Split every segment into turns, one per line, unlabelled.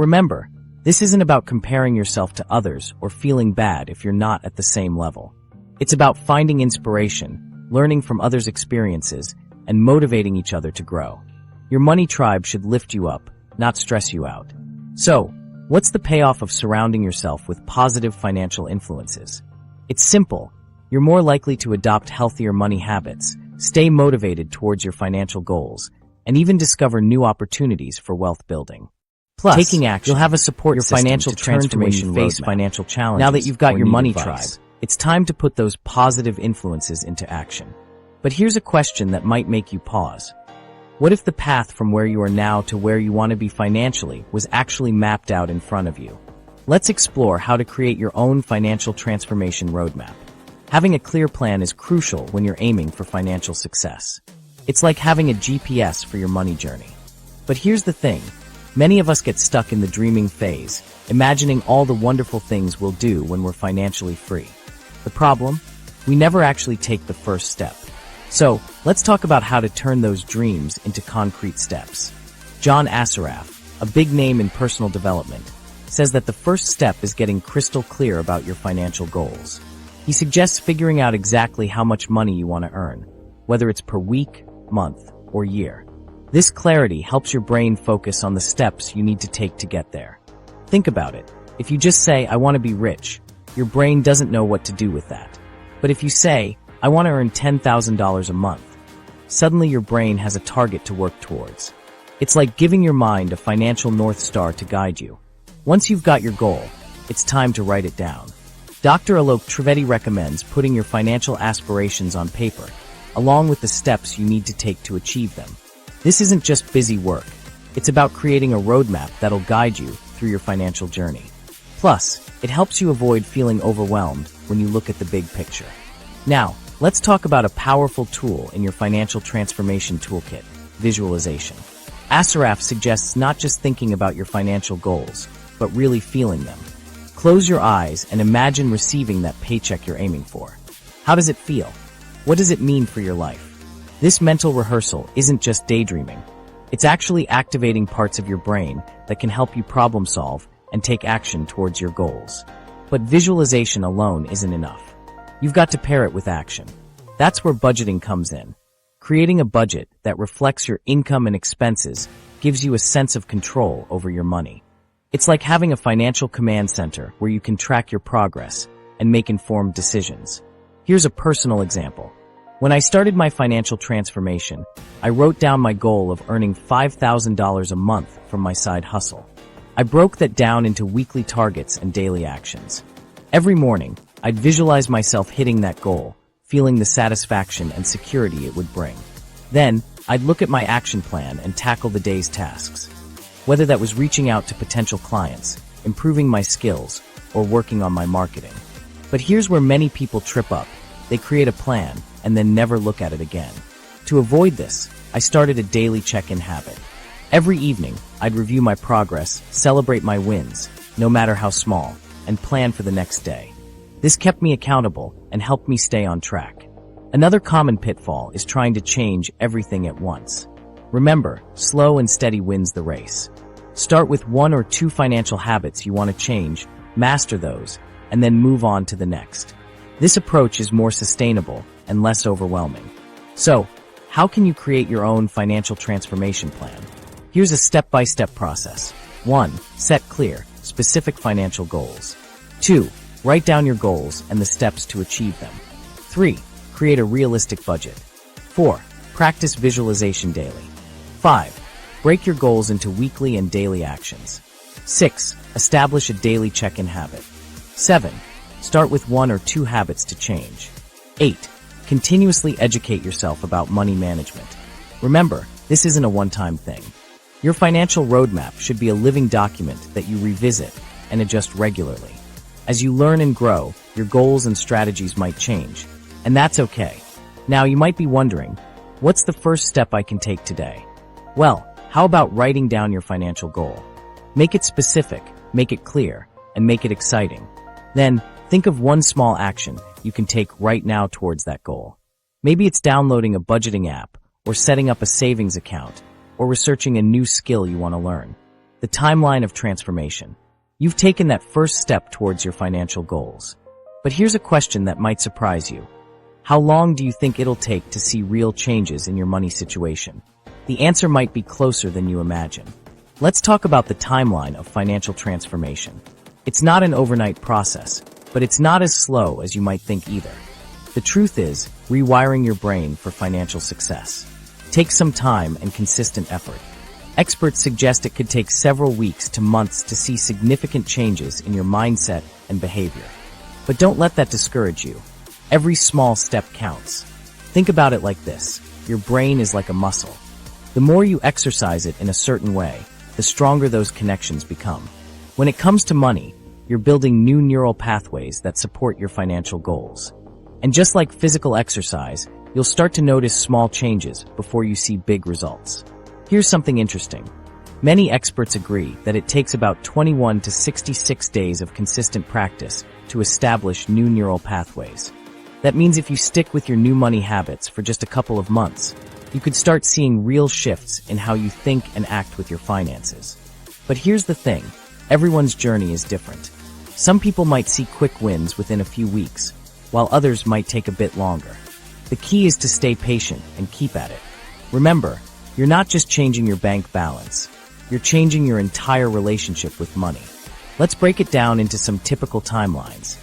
Remember, this isn't about comparing yourself to others or feeling bad if you're not at the same level. It's about finding inspiration, learning from others' experiences, and motivating each other to grow. Your money tribe should lift you up, not stress you out. So, what's the payoff of surrounding yourself with positive financial influences? It's simple. You're more likely to adopt healthier money habits, stay motivated towards your financial goals, and even discover new opportunities for wealth building. Plus, taking action, you'll have a support system financial transformation face financial challenges. Now that you've got your money tribe, it's time to put those positive influences into action. But here's a question that might make you pause. What if the path from where you are now to where you want to be financially was actually mapped out in front of you? Let's explore how to create your own financial transformation roadmap. Having a clear plan is crucial when you're aiming for financial success. It's like having a GPS for your money journey. But here's the thing. Many of us get stuck in the dreaming phase, imagining all the wonderful things we'll do when we're financially free. The problem? We never actually take the first step. So, let's talk about how to turn those dreams into concrete steps. John Assaraf, a big name in personal development, says that the first step is getting crystal clear about your financial goals. He suggests figuring out exactly how much money you want to earn, whether it's per week, month, or year. This clarity helps your brain focus on the steps you need to take to get there. Think about it. If you just say, I want to be rich, your brain doesn't know what to do with that. But if you say, I want to earn $10,000 a month, suddenly your brain has a target to work towards. It's like giving your mind a financial North Star to guide you. Once you've got your goal, it's time to write it down. Dr. Alok Trivedi recommends putting your financial aspirations on paper, along with the steps you need to take to achieve them. This isn't just busy work. It's about creating a roadmap that'll guide you through your financial journey. Plus, it helps you avoid feeling overwhelmed when you look at the big picture. Now, let's talk about a powerful tool in your financial transformation toolkit, visualization. Assaraf suggests not just thinking about your financial goals, but really feeling them. Close your eyes and imagine receiving that paycheck you're aiming for. How does it feel? What does it mean for your life? This mental rehearsal isn't just daydreaming. It's actually activating parts of your brain that can help you problem solve and take action towards your goals. But visualization alone isn't enough. You've got to pair it with action. That's where budgeting comes in. Creating a budget that reflects your income and expenses gives you a sense of control over your money. It's like having a financial command center where you can track your progress and make informed decisions. Here's a personal example. When I started my financial transformation, I wrote down my goal of earning $5,000 a month from my side hustle. I broke that down into weekly targets and daily actions. Every morning, I'd visualize myself hitting that goal, feeling the satisfaction and security it would bring. Then, I'd look at my action plan and tackle the day's tasks. Whether that was reaching out to potential clients, improving my skills, or working on my marketing. But here's where many people trip up. They create a plan and then never look at it again. To avoid this, I started a daily check-in habit. Every evening, I'd review my progress, celebrate my wins, no matter how small, and plan for the next day. This kept me accountable and helped me stay on track. Another common pitfall is trying to change everything at once. Remember, slow and steady wins the race. Start with 1 or 2 financial habits you want to change, master those, and then move on to the next. This approach is more sustainable and less overwhelming. So, how can you create your own financial transformation plan? Here's a step-by-step process. 1. Set clear, specific financial goals. 2. Write down your goals and the steps to achieve them. 3. Create a realistic budget. 4. Practice visualization daily. 5. Break your goals into weekly and daily actions. 6. Establish a daily check-in habit. 7. Start with 1 or 2 habits to change. 8. Continuously educate yourself about money management. Remember, this isn't a one-time thing. Your financial roadmap should be a living document that you revisit and adjust regularly. As you learn and grow, your goals and strategies might change, and that's okay. Now, you might be wondering, what's the first step I can take today? Well, how about writing down your financial goal? Make it specific, make it clear, and make it exciting. Then, think of one small action you can take right now towards that goal. Maybe it's downloading a budgeting app, or setting up a savings account, or researching a new skill you want to learn. the timeline of transformation. You've taken that first step towards your financial goals. But here's a question that might surprise you. How long do you think it'll take to see real changes in your money situation? The answer might be closer than you imagine. Let's talk about the timeline of financial transformation. It's not an overnight process, but it's not as slow as you might think either. The truth is, rewiring your brain for financial success takes some time and consistent effort. Experts suggest it could take several weeks to months to see significant changes in your mindset and behavior. But don't let that discourage you. Every small step counts. Think about it like this. Your brain is like a muscle. The more you exercise it in a certain way, the stronger those connections become. When it comes to money, you're building new neural pathways that support your financial goals. And just like physical exercise, you'll start to notice small changes before you see big results. Here's something interesting. Many experts agree that it takes about 21 to 66 days of consistent practice to establish new neural pathways. That means if you stick with your new money habits for just a couple of months, you could start seeing real shifts in how you think and act with your finances. But here's the thing, everyone's journey is different. Some people might see quick wins within a few weeks, while others might take a bit longer. The key is to stay patient and keep at it. Remember, you're not just changing your bank balance, you're changing your entire relationship with money. Let's break it down into some typical timelines.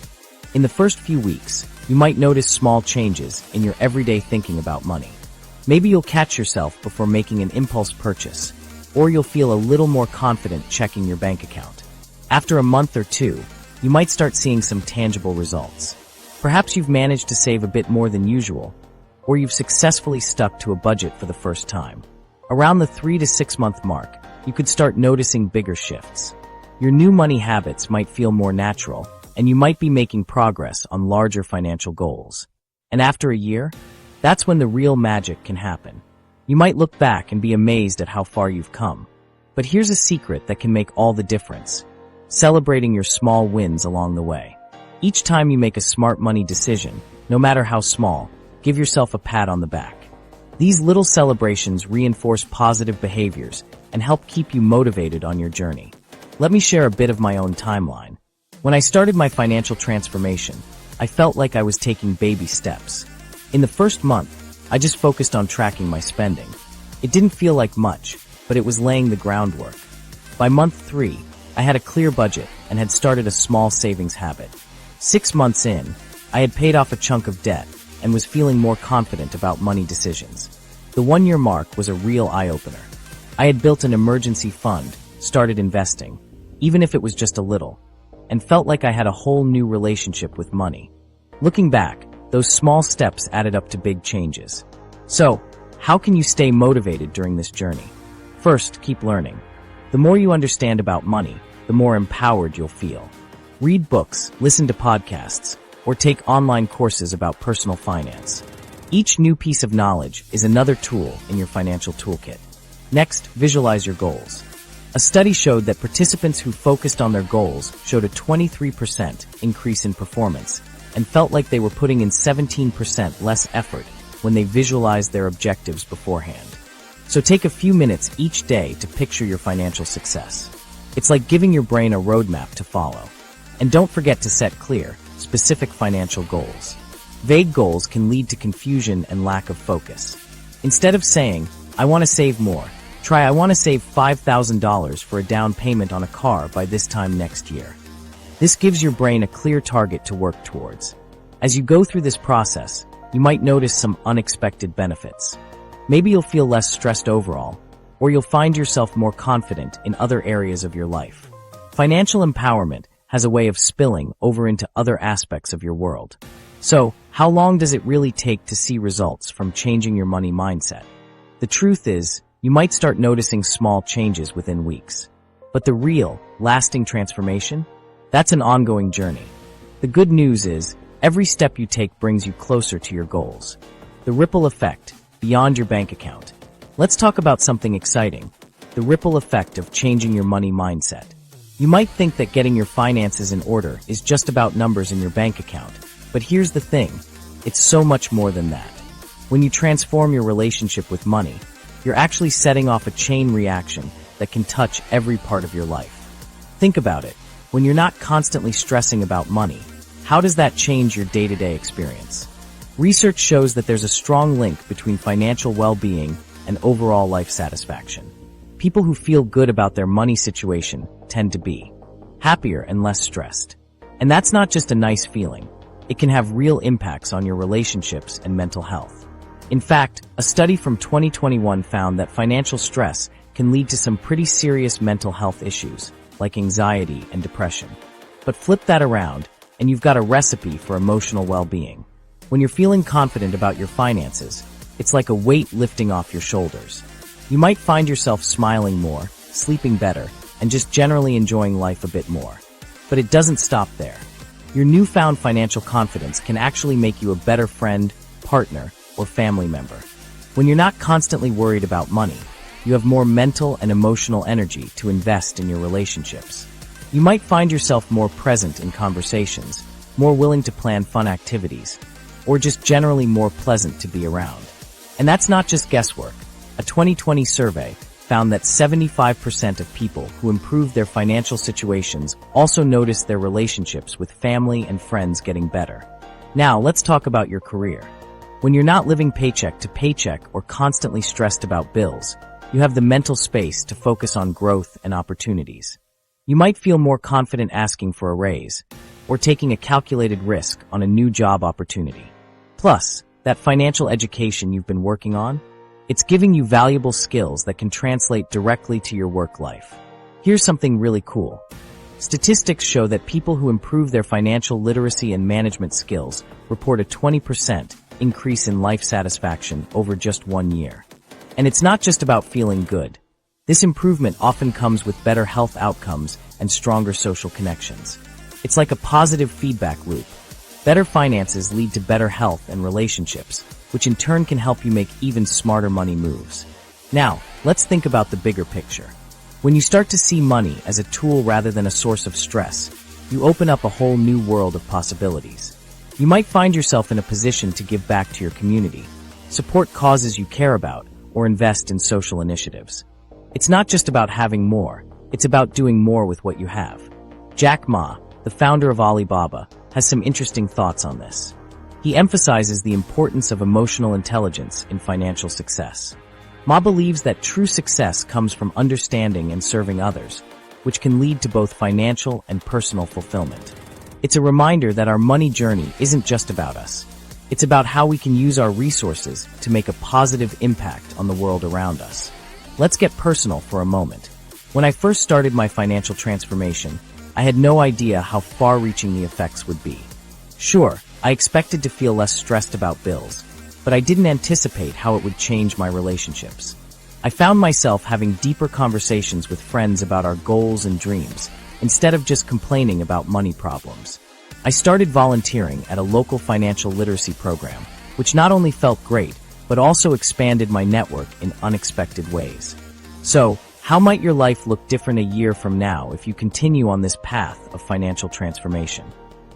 In the first few weeks, you might notice small changes in your everyday thinking about money. Maybe you'll catch yourself before making an impulse purchase, or you'll feel a little more confident checking your bank account. After a month or two, you might start seeing some tangible results. Perhaps you've managed to save a bit more than usual, or you've successfully stuck to a budget for the first time. Around the 3 to 6 month mark, you could start noticing bigger shifts. Your new money habits might feel more natural, and you might be making progress on larger financial goals. And after a year, that's when the real magic can happen. You might look back and be amazed at how far you've come. But here's a secret that can make all the difference: celebrating your small wins along the way. Each time you make a smart money decision, no matter how small, give yourself a pat on the back. These little celebrations reinforce positive behaviors and help keep you motivated on your journey. Let me share a bit of my own timeline. When I started my financial transformation, I felt like I was taking baby steps. In the first month, I just focused on tracking my spending. It didn't feel like much, but it was laying the groundwork. By month 3, I had a clear budget and had started a small savings habit. 6 months in, I had paid off a chunk of debt and was feeling more confident about money decisions. The 1-year mark was a real eye-opener. I had built an emergency fund, started investing, even if it was just a little, and felt like I had a whole new relationship with money. Looking back, those small steps added up to big changes. So, how can you stay motivated during this journey? First, keep learning. The more you understand about money, the more empowered you'll feel. Read books, listen to podcasts, or take online courses about personal finance. Each new piece of knowledge is another tool in your financial toolkit. Next, visualize your goals. A study showed that participants who focused on their goals showed a 23% increase in performance and felt like they were putting in 17% less effort when they visualized their objectives beforehand. So take a few minutes each day to picture your financial success. It's like giving your brain a roadmap to follow. And don't forget to set clear, specific financial goals. Vague goals can lead to confusion and lack of focus. Instead of saying, I want to save more, try I want to save $5,000 for a down payment on a car by this time next year. This gives your brain a clear target to work towards. As you go through this process, you might notice some unexpected benefits. Maybe you'll feel less stressed overall, or you'll find yourself more confident in other areas of your life. Financial empowerment has a way of spilling over into other aspects of your world. So, how long does it really take to see results from changing your money mindset? The truth is, you might start noticing small changes within weeks. But the real, lasting transformation? That's an ongoing journey. The good news is, every step you take brings you closer to your goals. The ripple effect, beyond your bank account. Let's talk about something exciting, the ripple effect of changing your money mindset. You might think that getting your finances in order is just about numbers in your bank account, but here's the thing, it's so much more than that. When you transform your relationship with money, you're actually setting off a chain reaction that can touch every part of your life. Think about it. When you're not constantly stressing about money, how does that change your day-to-day experience? Research shows that there's a strong link between financial well-being and overall life satisfaction. People who feel good about their money situation tend to be happier and less stressed. And that's not just a nice feeling. It can have real impacts on your relationships and mental health. In fact, a study from 2021 found that financial stress can lead to some pretty serious mental health issues, like anxiety and depression. But flip that around, and you've got a recipe for emotional well-being. When you're feeling confident about your finances, it's like a weight lifting off your shoulders. You might find yourself smiling more, sleeping better, and just generally enjoying life a bit more. But it doesn't stop there. Your newfound financial confidence can actually make you a better friend, partner, or family member. When you're not constantly worried about money, you have more mental and emotional energy to invest in your relationships. You might find yourself more present in conversations, more willing to plan fun activities, or just generally more pleasant to be around. And that's not just guesswork. A 2020 survey found that 75% of people who improved their financial situations also noticed their relationships with family and friends getting better. Now, let's talk about your career. When you're not living paycheck to paycheck or constantly stressed about bills, you have the mental space to focus on growth and opportunities. You might feel more confident asking for a raise or taking a calculated risk on a new job opportunity. Plus, that financial education you've been working on, it's giving you valuable skills that can translate directly to your work life. Here's something really cool. Statistics show that people who improve their financial literacy and management skills report a 20% increase in life satisfaction over just 1 year. And it's not just about feeling good. This improvement often comes with better health outcomes and stronger social connections. It's like a positive feedback loop. Better finances lead to better health and relationships, which in turn can help you make even smarter money moves. Now, let's think about the bigger picture. When you start to see money as a tool rather than a source of stress, you open up a whole new world of possibilities. You might find yourself in a position to give back to your community, support causes you care about, or invest in social initiatives. It's not just about having more, it's about doing more with what you have. Jack Ma, the founder of Alibaba, has some interesting thoughts on this. He emphasizes the importance of emotional intelligence in financial success. Ma believes that true success comes from understanding and serving others, which can lead to both financial and personal fulfillment. It's a reminder that our money journey isn't just about us. It's about how we can use our resources to make a positive impact on the world around us. Let's get personal for a moment. When I first started my financial transformation, I had no idea how far-reaching the effects would be. Sure, I expected to feel less stressed about bills, but I didn't anticipate how it would change my relationships. I found myself having deeper conversations with friends about our goals and dreams, instead of just complaining about money problems. I started volunteering at a local financial literacy program, which not only felt great, but also expanded my network in unexpected ways. So, how might your life look different a year from now if you continue on this path of financial transformation?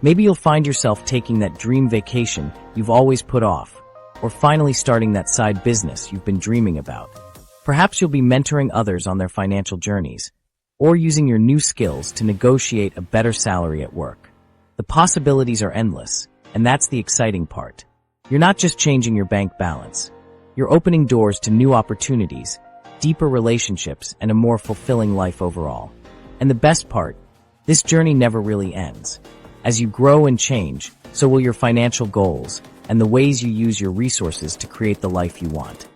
Maybe you'll find yourself taking that dream vacation you've always put off, or finally starting that side business you've been dreaming about. Perhaps you'll be mentoring others on their financial journeys, or using your new skills to negotiate a better salary at work. The possibilities are endless, and that's the exciting part. You're not just changing your bank balance. You're opening doors to new opportunities, deeper relationships, and a more fulfilling life overall. And the best part, this journey never really ends. As you grow and change, so will your financial goals and the ways you use your resources to create the life you want.